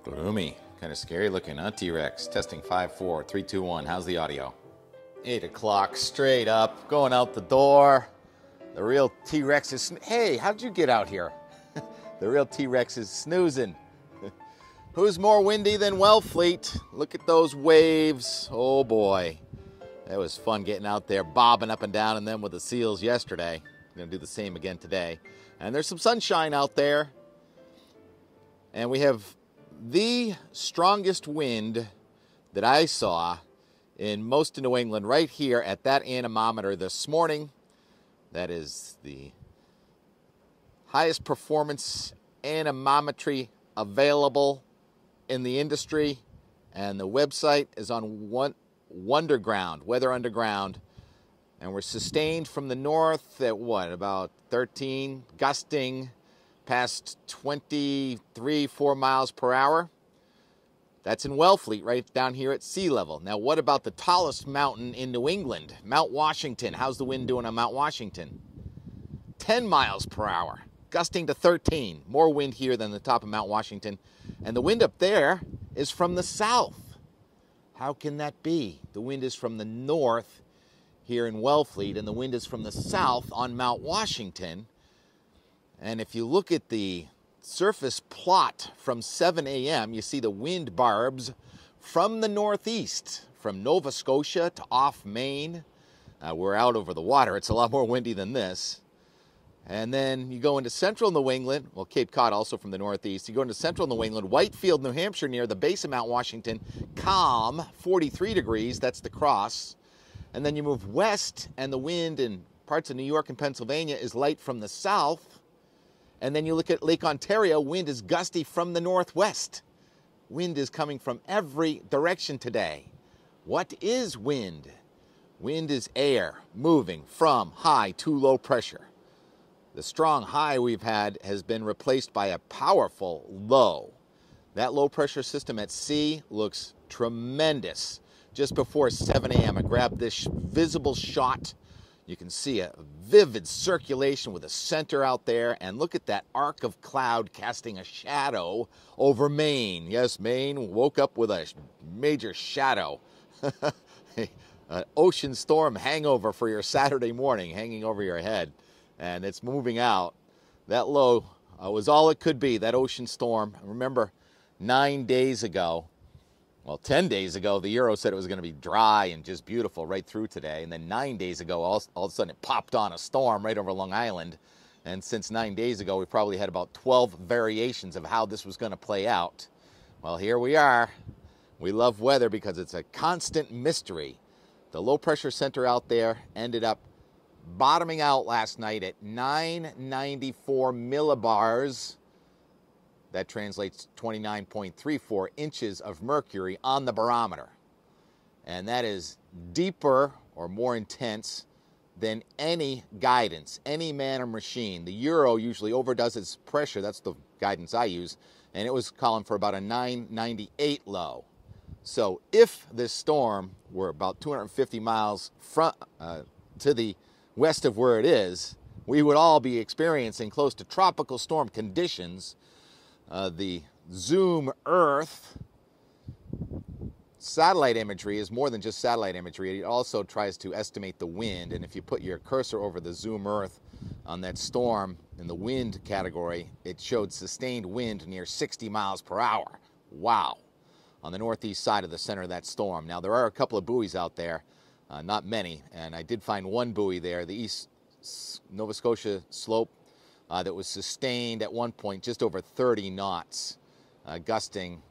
Gloomy. Kind of scary looking, huh? T-Rex. Testing 5, 4, 3, 2, 1. How's the audio? 8 o'clock, straight up, going out the door. The real T-Rex is... Hey, how'd you get out here? The real T-Rex is snoozing. Who's more windy than Wellfleet? Look at those waves. Oh, boy. That was fun getting out there, bobbing up and down and then with the seals yesterday. Going to do the same again today. And there's some sunshine out there. And we have the strongest wind that I saw in most of New England right here at that anemometer this morning. That is the highest performance anemometry available in the industry. And the website is on Wonderground, Weather Underground. And we're sustained from the north at what, about 13, gusting past 23, 4 miles per hour. That's in Wellfleet, right down here at sea level. Now, what about the tallest mountain in New England, Mount Washington? How's the wind doing on Mount Washington? 10 miles per hour, gusting to 13. More wind here than the top of Mount Washington. And the wind up there is from the south. How can that be? The wind is from the north here in Wellfleet, and the wind is from the south on Mount Washington. And if you look at the surface plot from 7 a.m., you see the wind barbs from the northeast, from Nova Scotia to off Maine. We're out over the water. It's a lot more windy than this. And then you go into central New England, well, Cape Cod also from the northeast. You go into central New England, Whitefield, New Hampshire, near the base of Mount Washington, calm, 43 degrees, that's the cross. And then you move west, and the wind in parts of New York and Pennsylvania is light from the south. And then you look at Lake Ontario, wind is gusty from the northwest. Wind is coming from every direction today. What is wind? Wind is air moving from high to low pressure. The strong high we've had has been replaced by a powerful low. That low pressure system at sea looks tremendous. Just before 7 a.m., I grabbed this visible shot. You can see a vivid circulation with a center out there. And look at that arc of cloud casting a shadow over Maine. Yes, Maine woke up with a major shadow. An ocean storm hangover for your Saturday morning hanging over your head. And it's moving out. That low was all it could be, that ocean storm. Remember, 9 days ago, well, 10 days ago, the Euro said it was going to be dry and just beautiful right through today. And then 9 days ago, all of a sudden it popped on a storm right over Long Island. And since 9 days ago, we probably had about 12 variations of how this was going to play out. Well, here we are. We love weather because it's a constant mystery. The low pressure center out there ended up bottoming out last night at 994 millibars. That translates 29.34 inches of mercury on the barometer. And that is deeper or more intense than any guidance, any man or machine. The Euro usually overdoes its pressure. That's the guidance I use. And it was calling for about a 998 low. So if this storm were about 250 miles to the west of where it is, we would all be experiencing close to tropical storm conditions. The Zoom Earth satellite imagery is more than just satellite imagery. It also tries to estimate the wind. And if you put your cursor over the Zoom Earth on that storm in the wind category, it showed sustained wind near 60 miles per hour. Wow. On the northeast side of the center of that storm. Now, there are a couple of buoys out there, not many. And I did find one buoy there, the East Nova Scotia slope, that was sustained at one point just over 30 knots, gusting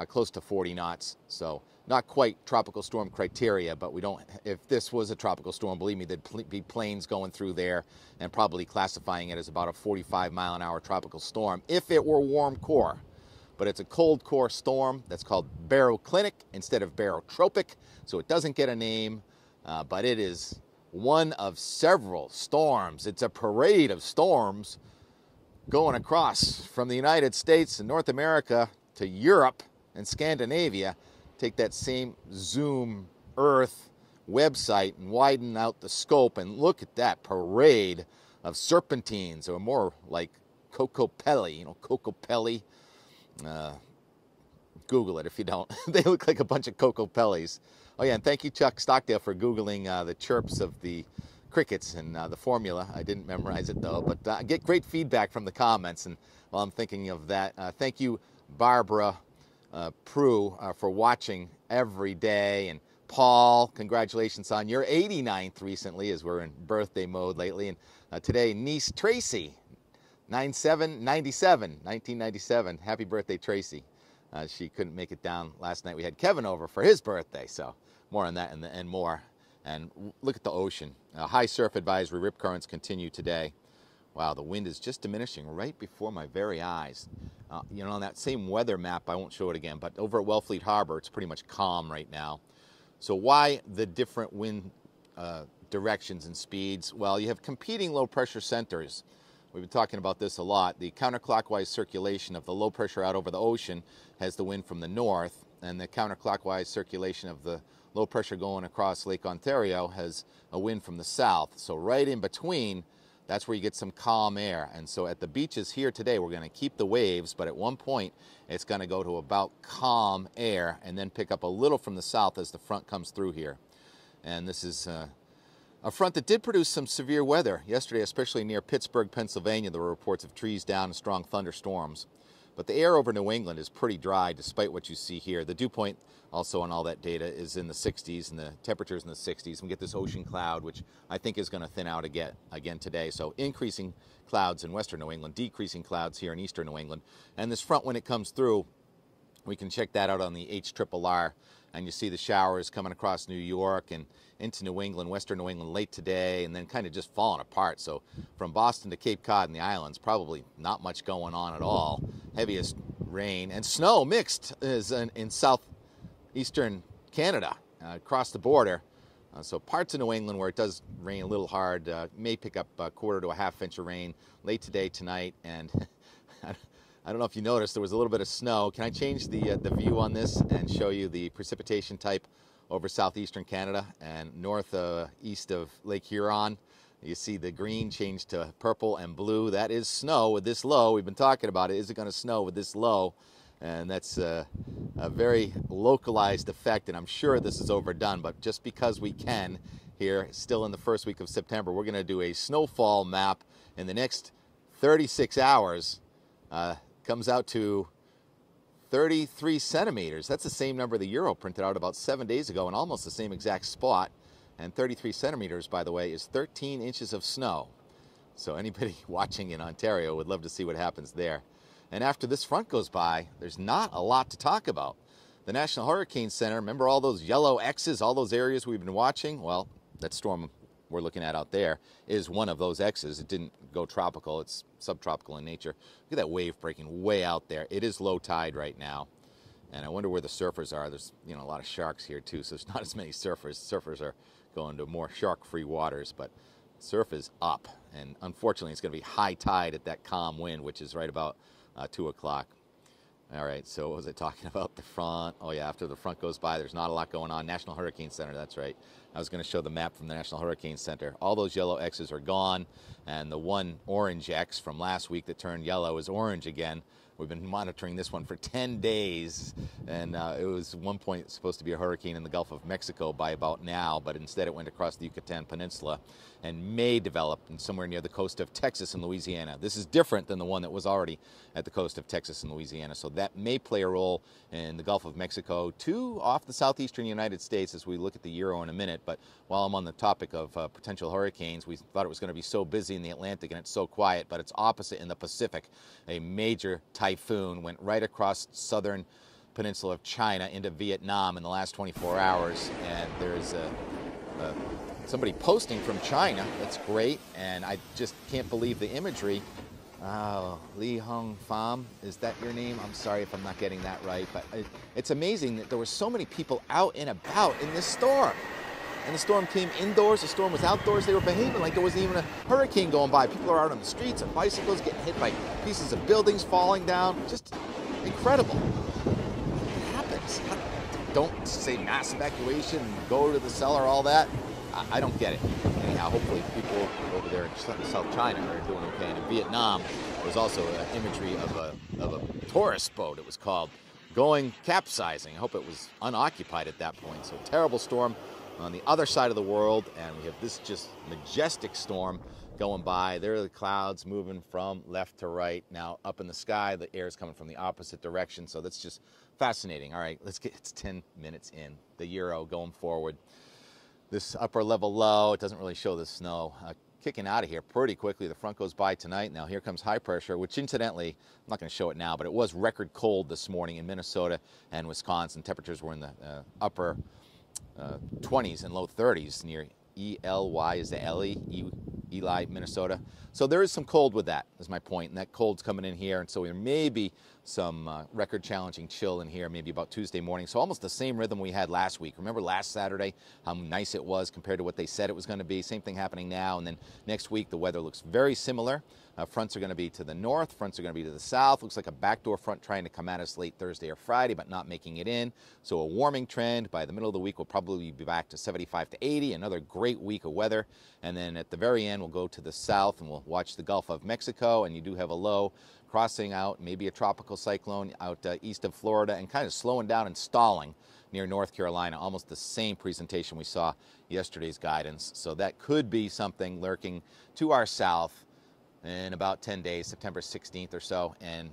close to 40 knots. So not quite tropical storm criteria, but we don't, if this was a tropical storm, believe me, there'd be planes going through there and probably classifying it as about a 45 mile an hour tropical storm if it were warm core. But it's a cold core storm that's called Baroclinic instead of barotropic, so it doesn't get a name, but it is one of several storms. It's a parade of storms going across from the United States and North America to Europe and Scandinavia. Take that same Zoom Earth website and widen out the scope and look at that parade of serpentines, or more like Cocopelli, Cocopelli, Google it if you don't. They look like a bunch of Coco Pellies. Oh yeah, and thank you, Chuck Stockdale, for Googling the chirps of the crickets and the formula. I didn't memorize it though, but I get great feedback from the comments, and while I'm thinking of that, thank you, Barbara Prue, for watching every day, and Paul, congratulations on your 89th recently, as we're in birthday mode lately, and today, niece Tracy, 1997. Happy birthday, Tracy. She couldn't make it down last night. We had Kevin over for his birthday, so more on that and more. And look at the ocean. High surf advisory, rip currents continue today. Wow, the wind is just diminishing right before my very eyes. You know, on that same weather map, I won't show it again, but over at Wellfleet Harbor, it's pretty much calm right now. So why the different wind directions and speeds? Well, you have competing low pressure centers. We've been talking about this a lot. The counterclockwise circulation of the low pressure out over the ocean has the wind from the north, and the counterclockwise circulation of the low pressure going across Lake Ontario has a wind from the south. So right in between, that's where you get some calm air. And so at the beaches here today, we're going to keep the waves, but at one point it's going to go to about calm air and then pick up a little from the south as the front comes through here. And this is a front that did produce some severe weather yesterday, especially near Pittsburgh, Pennsylvania. There were reports of trees down and strong thunderstorms. But the air over New England is pretty dry despite what you see here. The dew point also on all that data is in the 60s, and the temperature's in the 60s. We get this ocean cloud, which I think is going to thin out again today. So increasing clouds in western New England, decreasing clouds here in eastern New England. And this front, when it comes through, we can check that out on the HRRR. And you see the showers coming across New York and into New England, western New England late today, and then kind of just falling apart. So from Boston to Cape Cod and the islands, probably not much going on at all. Heaviest rain and snow mixed is in southeastern Canada, across the border. So parts of New England where it does rain a little hard may pick up a quarter to a half inch of rain late today, tonight, and I don't know if you noticed, there was a little bit of snow. Can I change the view on this and show you the precipitation type over southeastern Canada and east of Lake Huron? You see the green change to purple and blue. That is snow with this low. We've been talking about it. Is it going to snow with this low? And that's a very localized effect, and I'm sure this is overdone, but just because we can here, still in the first week of September, we're going to do a snowfall map in the next 36 hours. Comes out to 33 centimeters. That's the same number the Euro printed out about 7 days ago in almost the same exact spot. And 33 centimeters, by the way, is 13 inches of snow. So anybody watching in Ontario would love to see what happens there. And after this front goes by, there's not a lot to talk about. The National Hurricane Center, remember all those yellow X's, all those areas we've been watching? Well, that storm we're looking at out there is one of those X's. It didn't go tropical, it's subtropical in nature. Look at that wave breaking way out there. It is low tide right now, and I wonder where the surfers are. There's a lot of sharks here too, so there's not as many surfers. Surfers are going to more shark-free waters, but surf is up, and unfortunately it's going to be high tide at that calm wind, which is right about 2 o'clock. All right, so what was I talking about? The front. Oh yeah, after the front goes by, there's not a lot going on. National Hurricane Center, that's right. I was going to show the map from the National Hurricane Center. All those yellow X's are gone, and the one orange X from last week that turned yellow is orange again. We've been monitoring this one for 10 days, and it was at one point supposed to be a hurricane in the Gulf of Mexico by about now, but instead it went across the Yucatan Peninsula and may develop somewhere near the coast of Texas and Louisiana. This is different than the one that was already at the coast of Texas and Louisiana, so that may play a role in the Gulf of Mexico to off the southeastern United States as we look at the Euro in a minute. But while I'm on the topic of potential hurricanes, we thought it was going to be so busy in the Atlantic and it's so quiet, but it's opposite in the Pacific. A major typhoon went right across southern peninsula of China into Vietnam in the last 24 hours, and there's somebody posting from China. That's great, and I just can't believe the imagery. Li Hong Pham, is that your name? I'm sorry if I'm not getting that right, but it's amazing that there were so many people out and about in this storm. And the storm came indoors, the storm was outdoors, they were behaving like there wasn't even a hurricane going by. People are out on the streets on bicycles, getting hit by pieces of buildings falling down. Just incredible. What happens? Don't say mass evacuation, go to the cellar, all that. I don't get it. Anyhow, hopefully people over there in South China are doing okay. And in Vietnam, there's also imagery of a tourist boat, it was called, going capsizing. I hope it was unoccupied at that point. So terrible storm on the other side of the world, and we have this just majestic storm going by. There are the clouds moving from left to right. Now up in the sky, the air is coming from the opposite direction, so that's just fascinating. All right, it's 10 minutes in. The Euro going forward. This upper level low, it doesn't really show the snow. Kicking out of here pretty quickly. The front goes by tonight. Now here comes high pressure, which incidentally, I'm not going to show it now, but it was record cold this morning in Minnesota and Wisconsin. Temperatures were in the upper 20s and low 30s near Ely, is the Ely, Minnesota. So there is some cold with that, is my point, and that cold's coming in here, and so there may be some record-challenging chill in here, maybe about Tuesday morning. So almost the same rhythm we had last week. Remember last Saturday, how nice it was compared to what they said it was going to be? Same thing happening now, and then next week the weather looks very similar. Fronts are going to be to the north, fronts are going to be to the south. Looks like a backdoor front trying to come at us late Thursday or Friday, but not making it in. So a warming trend. By the middle of the week, we'll probably be back to 75 to 80, another great week of weather. And then at the very end, we'll go to the south and we'll watch the Gulf of Mexico, and you do have a low crossing out, maybe a tropical cyclone out east of Florida, and kind of slowing down and stalling near North Carolina. Almost the same presentation we saw yesterday's guidance. So that could be something lurking to our south in about 10 days, September 16th or so. And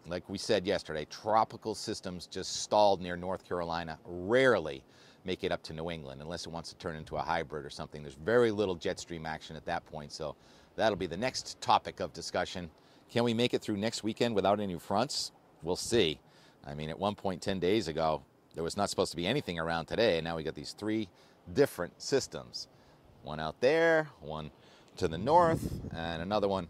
like we said yesterday, tropical systems just stalled near North Carolina rarely make it up to New England unless it wants to turn into a hybrid or something. There's very little jet stream action at that point, so that'll be the next topic of discussion. Can we make it through next weekend without any fronts? We'll see. I mean, at one point 10 days ago, there was not supposed to be anything around today, and now we got these three different systems. One out there, one to the north, and another one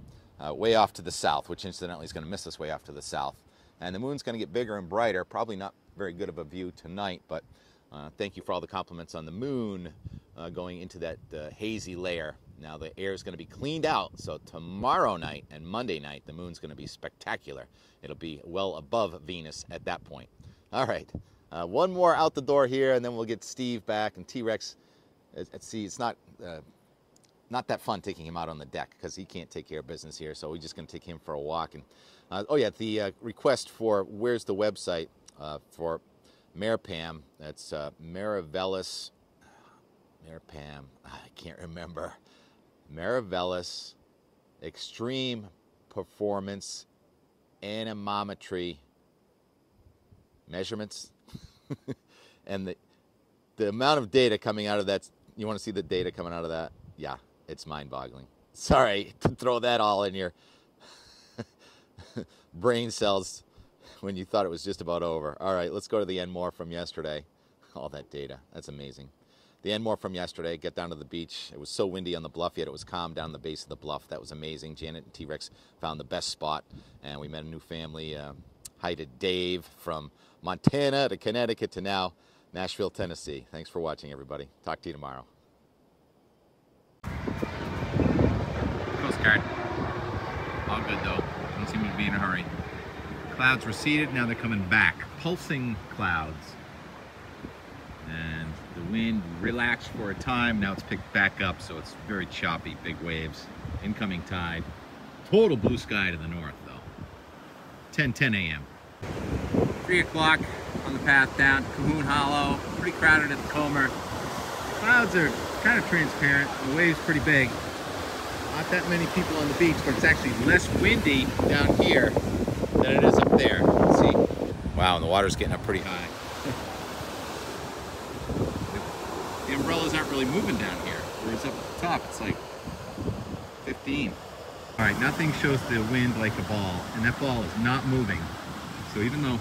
way off to the south, which incidentally is going to miss us way off to the south. And the moon's going to get bigger and brighter. Probably not very good of a view tonight, but thank you for all the compliments on the moon going into that hazy layer. Now the air is going to be cleaned out, so tomorrow night and Monday night, the moon's going to be spectacular. It'll be well above Venus at that point. All right, one more out the door here, and then we'll get Steve back. And T-Rex, at sea, it's not that fun taking him out on the deck because he can't take care of business here, so we're just going to take him for a walk. And oh yeah, the request for where's the website for Maripam, that's Marivelis, Maripam, I can't remember, Marivelis Extreme Performance Anemometry Measurements. And the amount of data coming out of that, you want to see the data coming out of that? Yeah, it's mind-boggling. Sorry to throw that all in your brain cells when you thought it was just about over. All right, let's go to the Enmore from yesterday. All that data, that's amazing. The Enmore from yesterday, get down to the beach. It was so windy on the bluff, yet it was calm down the base of the bluff. That was amazing. Janet and T-Rex found the best spot, and we met a new family. Hi to Dave from Montana to Connecticut to now Nashville, Tennessee. Thanks for watching, everybody. Talk to you tomorrow. Coast Guard. All good though. Don't seem to be in a hurry. Clouds receded, now they're coming back. Pulsing clouds. And the wind relaxed for a time, now it's picked back up, so it's very choppy, big waves, incoming tide. Total blue sky to the north though. 10:10 a.m. 3 o'clock on the path down to Cahoon Hollow. Pretty crowded at the Comer. Clouds are kind of transparent, the wave's pretty big. Not that many people on the beach, but it's actually less windy down here than it is up there. Let's see. Wow, and the water's getting up pretty high. The umbrellas aren't really moving down here, whereas up at the top it's like 15. All right, nothing shows the wind like a ball, and that ball is not moving. So even though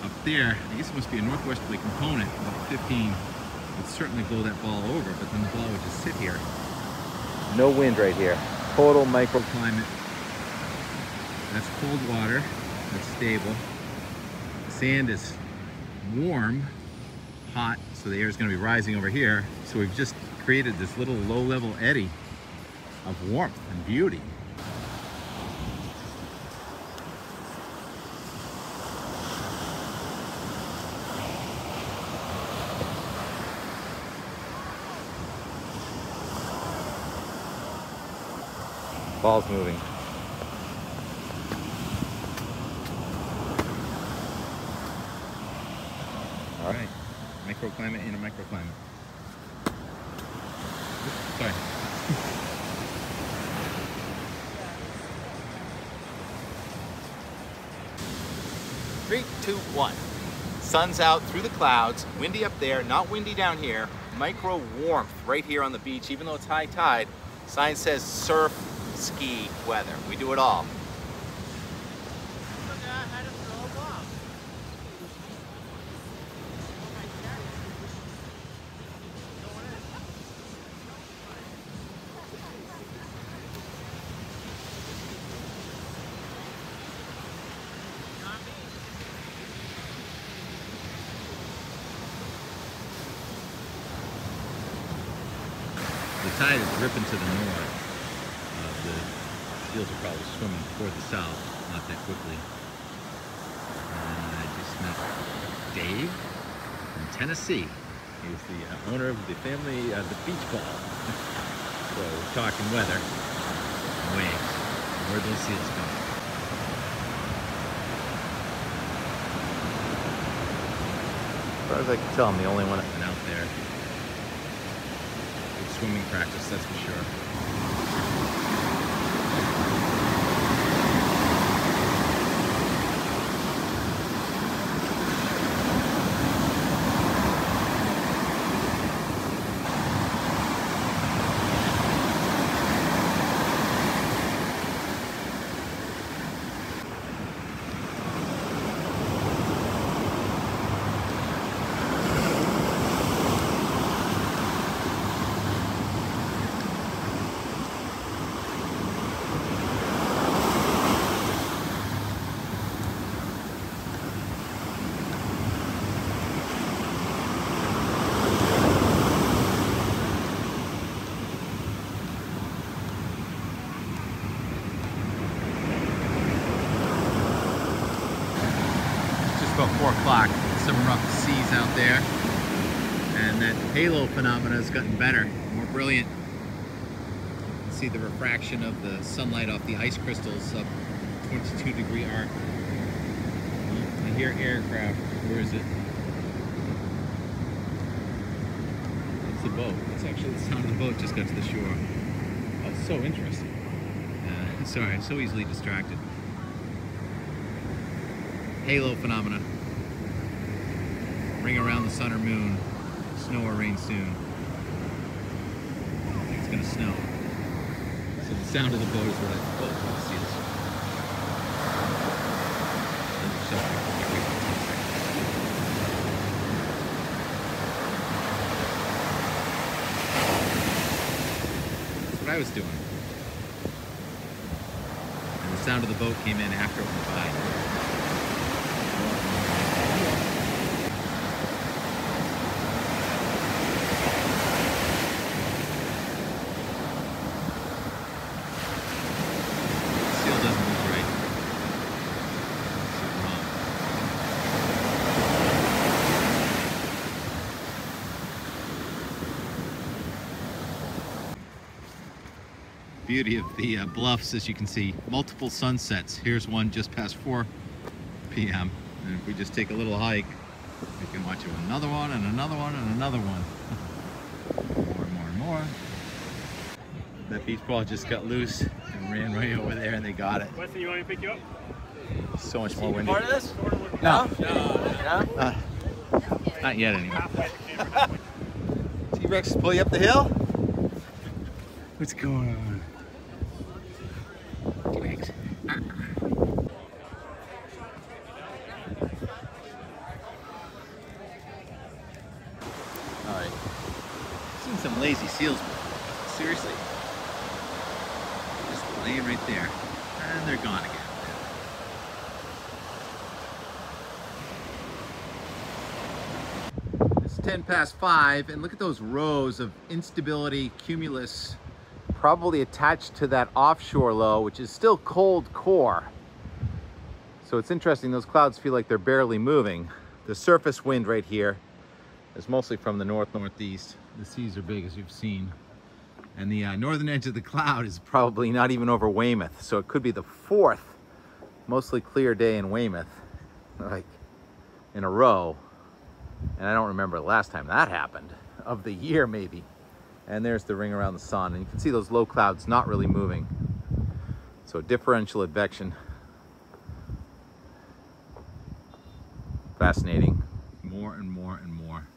up there, I guess it must be a northwesterly component, about 15 would certainly blow that ball over, but then the ball would just sit here. No wind right here. Total microclimate. That's cold water. That's stable. The sand is warm, hot, so the air is going to be rising over here. So we've just created this little low-level eddy of warmth and beauty. Ball's moving. All right, microclimate in a microclimate. Oops, sorry. 3, 2, 1. Sun's out through the clouds, windy up there, not windy down here. Micro warmth right here on the beach, even though it's high tide. Sign says surf, ski weather. We do it all. The tide is ripping to the north. The seals are probably swimming toward the south, not that quickly. And I just met Dave from Tennessee. He's the owner of the family, the beach ball. So we're talking weather, and waves, and where those seals going. As far as I can tell, I'm the only one that's been out there. Swimming practice, that's for sure. About 4 o'clock, some rough seas out there, and that halo phenomena has gotten better, more brilliant. You can see the refraction of the sunlight off the ice crystals up 22-degree arc. I hear aircraft. Where is it? It's the boat. It's actually the sound of the boat just got to the shore. Oh, it's so interesting. Sorry, I'm so easily distracted. Halo phenomena. Ring around the sun or moon. Snow or rain soon. I think it's gonna snow. So the sound of the boat is what I see this. That's what I was doing. And the sound of the boat came in after it went by. Beauty of the bluffs, as you can see, multiple sunsets. Here's one just past 4 p.m. and if we just take a little hike, we can watch another one and another one and another one. More and more and more. That beach ball just got loose and ran right over there, and they got it. Weston, you want me to pick you up? So much more windy. Part of this? No. No? Not yet anyway. T-Rex pull you up the hill? What's going on? T-Rex. Alright. Seen some lazy seals, seriously. Just laying right there. And they're gone again. It's 10 past 5, and look at those rows of instability cumulus, probably attached to that offshore low, which is still cold core. So it's interesting, those clouds feel like they're barely moving. The surface wind right here is mostly from the north-northeast. The seas are big, as you've seen. And the northern edge of the cloud is probably not even over Weymouth. So it could be the 4th mostly clear day in Weymouth, like in a row. And I don't remember the last time that happened, of the year maybe. And there's the ring around the sun, and you can see those low clouds not really moving. So differential advection. Fascinating. More and more and more.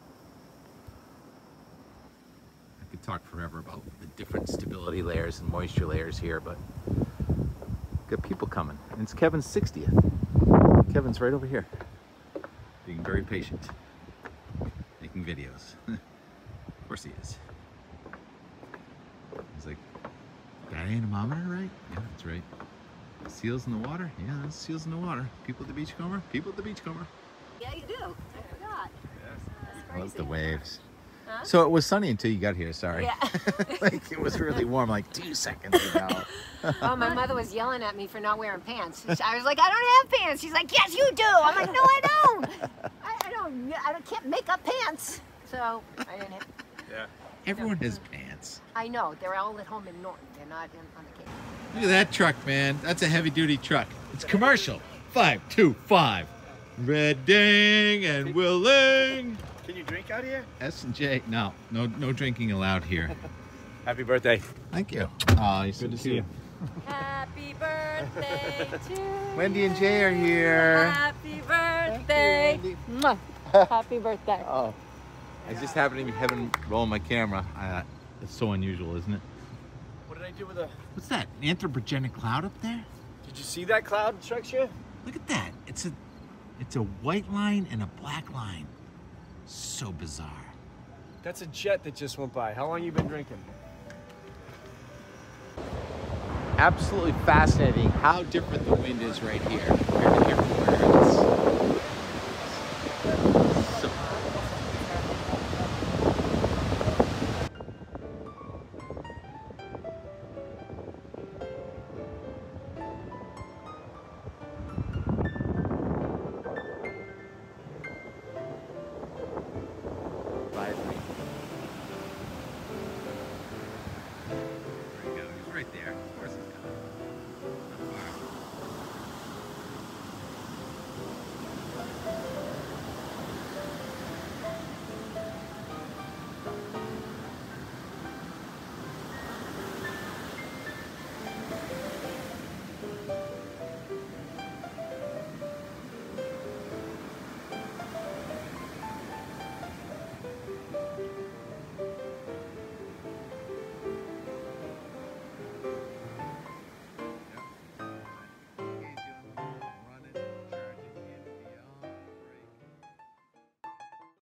I could talk forever about the different stability layers and moisture layers here, but got people coming. And it's Kevin's 60th. Kevin's right over here, being very patient, making videos. Of course he is. He's like, got an anemometer, right? Yeah, that's right. Seals in the water? Yeah, that's seals in the water. People at the beachcomber? People at the beachcomber. Yeah, you do. I forgot. I love the waves. Huh? So it was sunny until you got here, sorry. Yeah. Like it was really warm, like 2 seconds ago. Oh, my mother was yelling at me for not wearing pants. I was like, I don't have pants. She's like, yes, you do. I'm like, no, I don't. I can't make up pants. So I didn't have. Yeah. Everyone has pants. I know. They're all at home in Norton. They're not on the Cape. Look at that truck, man. That's a heavy-duty truck. It's commercial. 525. Redding and Willing. Can you drink out here? S&J. No drinking allowed here. Happy birthday. Thank you. Oh, you're Good to see you. Happy birthday to you. Wendy and Jay are here. Happy birthday. Mwah. Happy birthday. Oh, I just happened to be having rolling my camera. It's so unusual, isn't it? What did I do with a... What's that? An anthropogenic cloud up there? Did you see that cloud structure? Look at that. It's a white line and a black line. So bizarre. That's a jet that just went by. How long you been drinking? Absolutely fascinating how different the wind is right here compared to everywhere